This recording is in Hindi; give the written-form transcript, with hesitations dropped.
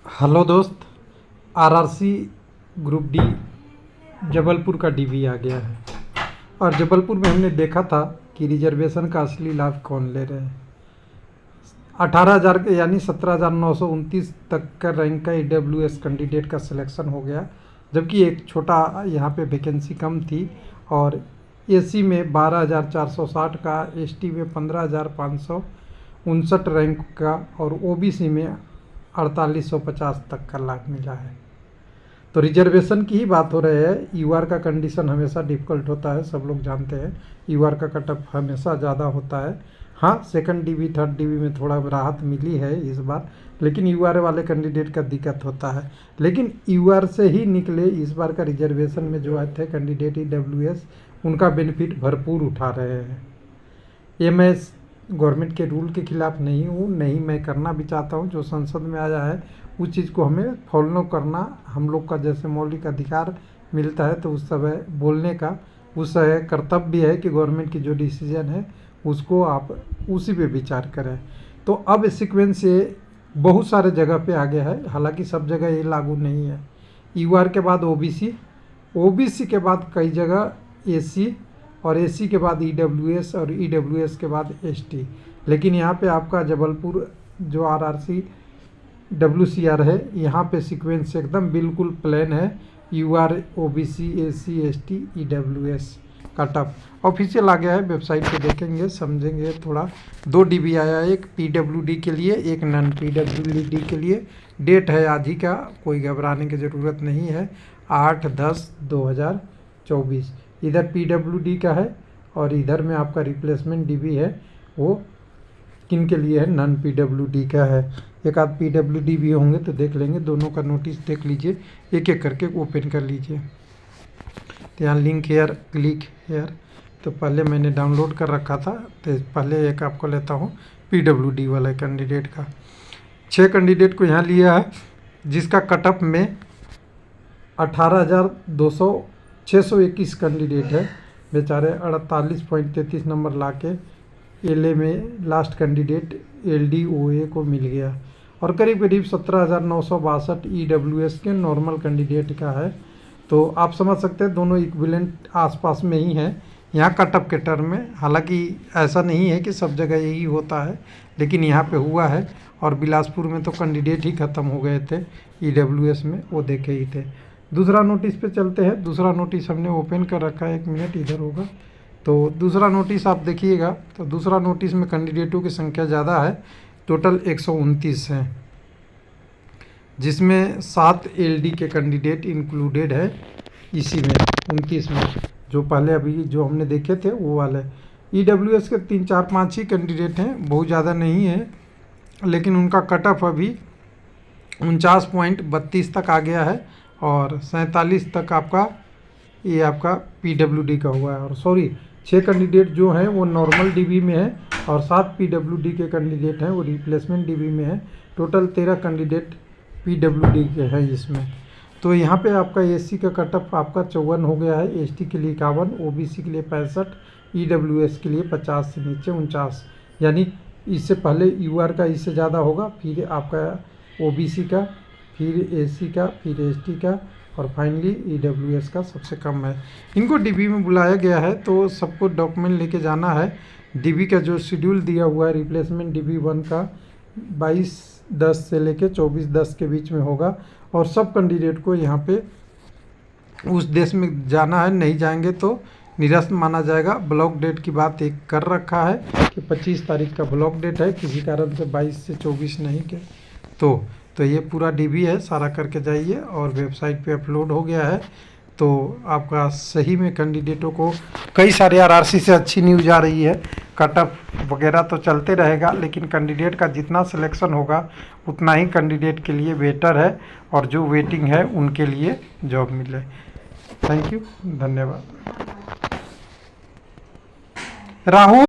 हेलो दोस्त। आरआरसी ग्रुप डी जबलपुर का डीवी आ गया है और जबलपुर में हमने देखा था कि रिजर्वेशन का असली लाभ कौन ले रहे हैं। 18,000 यानी 17,929 तक का रैंक का ईडब्ल्यूएस कैंडिडेट का सिलेक्शन हो गया, जबकि एक छोटा यहाँ पे वैकेंसी कम थी। और एसी में 12,460 का, एसटी में 15,559 रैंक का और ओबीसी में 4,850 तक का लाभ मिला है। तो रिजर्वेशन की ही बात हो रही है। यूआर का कंडीशन हमेशा डिफ़िकल्ट होता है, सब लोग जानते हैं। यूआर का कटअप हमेशा ज़्यादा होता है। हाँ, सेकंड डीवी थर्ड डीवी में थोड़ा राहत मिली है इस बार, लेकिन यूआर वाले कैंडिडेट का दिक्कत होता है। लेकिन यूआर से ही निकले इस बार का रिजर्वेशन में जो आए थे कैंडिडेट ईडब्ल्यूएस, उनका बेनिफिट भरपूर उठा रहे हैं। ये मैं गवर्नमेंट के रूल के खिलाफ नहीं हूँ, नहीं मैं करना भी चाहता हूँ। जो संसद में आया है उस चीज़ को हमें फॉलो करना हम लोग का जैसे मौलिक अधिकार मिलता है, तो उस समय बोलने का उस कर्तव्य भी है कि गवर्नमेंट की जो डिसीजन है उसको आप उसी पे विचार करें। तो अब सीक्वेंस ये बहुत सारे जगह पे आ गया है, हालांकि सब जगह ये लागू नहीं है। यूआर के बाद ओबीसी, ओबीसी के बाद कई जगह एसी और एसी के बाद ईडब्ल्यूएस और ईडब्ल्यूएस के बाद एसटी। लेकिन यहाँ पे आपका जबलपुर जो आरआरसी डब्ल्यूसीआर है, यहाँ पे सीक्वेंस एकदम बिल्कुल प्लेन है। UR, OBC, SC, ST, EWS cutoff official आ गया है। वेबसाइट पे देखेंगे समझेंगे थोड़ा। 2 डीबी आया है, एक पीडब्ल्यूडी के लिए, एक नॉन पीडब्ल्यूडी के लिए। डेट है आज ही का, कोई घबराने की ज़रूरत नहीं है। 8/10/2024 इधर पीडब्ल्यूडी का है और इधर में आपका रिप्लेसमेंट डीबी है, वो किन के लिए है, नॉन पीडब्ल्यूडी का है। एक आध पीडब्ल्यूडी भी होंगे तो देख लेंगे, दोनों का नोटिस देख लीजिए, एक एक करके ओपन कर लीजिए। तो यहाँ लिंक हेयर, क्लिक हेयर, तो पहले मैंने डाउनलोड कर रखा था, तो पहले एक आपको लेता हूँ पीडब्ल्यूडी वाला कैंडिडेट का। 6 कैंडिडेट को यहाँ लिया है, जिसका कटअप में 18,621 कैंडिडेट है। बेचारे 48.33 नंबर ला के एलए में लास्ट कैंडिडेट एलडीओए को मिल गया और करीब करीब 17,962 ईडब्ल्यूएस के नॉर्मल कैंडिडेट का है। तो आप समझ सकते हैं दोनों इक्विवेलेंट आसपास में ही हैं यहाँ कटअप के टर्म में। हालांकि ऐसा नहीं है कि सब जगह यही होता है, लेकिन यहाँ पे हुआ है। और बिलासपुर में तो कैंडिडेट ही ख़त्म हो गए थे ईडब्ल्यूएस में, वो देखे ही थे। दूसरा नोटिस पे चलते हैं। दूसरा नोटिस हमने ओपन कर रखा है, 1 मिनट इधर होगा। तो दूसरा नोटिस आप देखिएगा, तो दूसरा नोटिस में कैंडिडेटों की संख्या ज़्यादा है, टोटल 129 हैं, जिसमें 7 एलडी के कैंडिडेट इंक्लूडेड है इसी में 29 में। जो पहले अभी जो हमने देखे थे वो वाले। ईडब्ल्यूएस के 3 4 5 ही कैंडिडेट हैं, बहुत ज़्यादा नहीं है, लेकिन उनका कटअप अभी 49.32 तक आ गया है और 47 तक आपका ये आपका पीडब्ल्यूडी का हुआ है। और सॉरी, 6 कैंडिडेट जो हैं वो नॉर्मल डीबी में है और 7 पीडब्ल्यूडी के कैंडिडेट हैं वो रिप्लेसमेंट डीबी में है। टोटल 13 कैंडिडेट पीडब्ल्यूडी के हैं इसमें। तो यहाँ पे आपका एसी का कटअप आपका 54 हो गया है, एसटी के लिए 51, ओबीसी के लिए 65, ईडब्ल्यूएस के लिए 50 से नीचे 49। यानी इससे पहले यूआर का इससे ज़्यादा होगा, फिर आपका ओबीसी का, फिर एसी का, फिर एसटी का और फाइनली ईडब्ल्यूएस का सबसे कम है। इनको डीबी में बुलाया गया है, तो सबको डॉक्यूमेंट लेके जाना है। डीबी का जो शेड्यूल दिया हुआ है रिप्लेसमेंट डीबी 1 का 22/10 से लेके 24/10 के बीच में होगा और सब कैंडिडेट को यहाँ पे उस देश में जाना है। नहीं जाएंगे तो निरस्त माना जाएगा। ब्लॉक डेट की बात एक कर रखा है कि 25 तारीख का ब्लॉक डेट है, किसी कारण से 22 से 24 नहीं के। तो ये पूरा डीबी है, सारा करके जाइए और वेबसाइट पे अपलोड हो गया है। तो आपका सही में कैंडिडेटों को कई सारे आरआरसी से अच्छी न्यूज़ आ रही है। कटअप वगैरह तो चलते रहेगा, लेकिन कैंडिडेट का जितना सिलेक्शन होगा उतना ही कैंडिडेट के लिए बेटर है और जो वेटिंग है उनके लिए जॉब मिले। थैंक यू, धन्यवाद। राहुल।